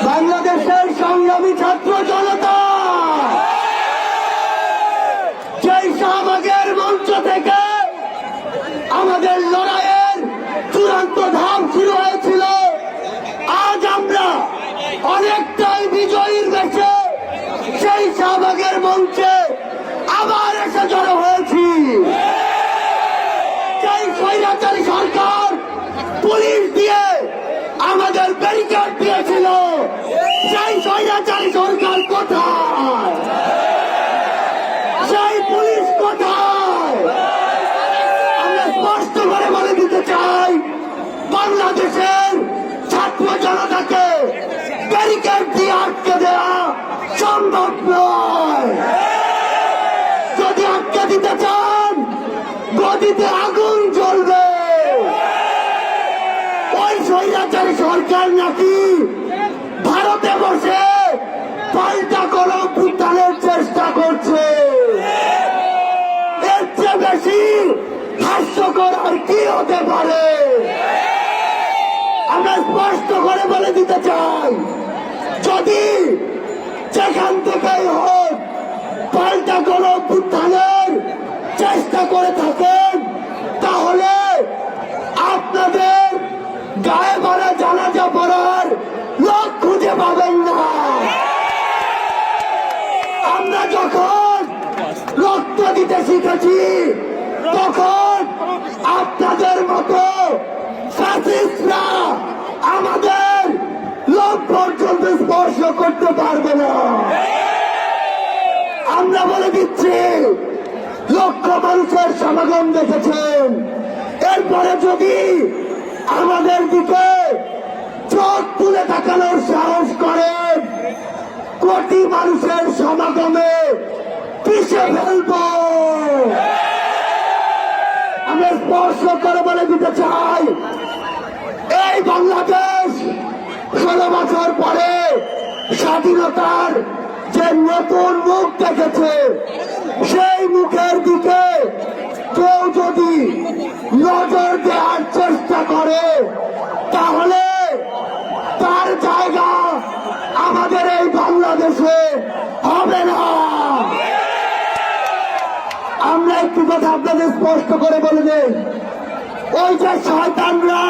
বাংলাদেশের সংগ্রামী ছাত্র জনতা সেই শাহবাগের মঞ্চ থেকে আমাদের লড়াইয়ের চূড়ান্ত ধাপ শুরু হয়েছিল। আজ আমরা অনেকটাই বিজয়ীর বেশে সেই শাহবাগের মঞ্চে আবার এসে জড়ো হয়েছি। সেই স্বৈরাচারী সরকার পুলিশ দিয়ে আমাদের ব্যারিকেড দিয়েছিল, সেই স্বৈরাচারী সরকার কোথায়? সেই পুলিশ কোথায়? আমরা স্পষ্ট করে বলে দিতে চাই, বাংলাদেশের ছাত্র জনতাকে ব্যারিকেড দিয়ে আটকে দেওয়া সম্ভব নয়। যদি আটকে দিতে চান, গদিতে আগুন জ্বলবে। ওই স্বৈরাচারী সরকার নাকি ভারতে বসে পাল্টা কোনো অভ্যুত্থানের চেষ্টা করছে। এর চেয়ে বেশি হাস্যকর আর কি হতে পারে? আমরা স্পষ্ট করে বলে দিতে চাই, যদি যেখান থেকেই হোক পাল্টা কোনো অভ্যুত্থানের চেষ্টা করে থাকেন, তাহলে আপনাদের গায়ে মারা জানাজা পড়ার লোক খুঁজে পাবেন না। আমরা যখন রক্ত দিতে শিখেছি, তখন আপনাদের মতো ফ্যাসিস্টরা আমাদের লোক পর্যন্ত স্পর্শ করতে পারবে না। আমরা বলে দিচ্ছি, লক্ষ মানুষের সমাগম দেখেছেন, এরপরে যদি আমাদের দিকে চোখ তুলে তাকানোর সাহস করেন, কোটি মানুষের সমাগমে পিষে ফেলব। আমরা স্পর্শ করে বলে দিতে চাই, এই বাংলাদেশ 16 বছর পরে স্বাধীনতার যে নতুন মুখ দেখেছে, সেই মুখের দিকে কেউ যদি নজর দেওয়ার চেষ্টা করে, তাহলে তার জায়গা আমাদের এই বাংলাদেশে হবে না। আমরা একটু কথা আপনাদের স্পষ্ট করে বলে দেই, ওই যে শয়তানরা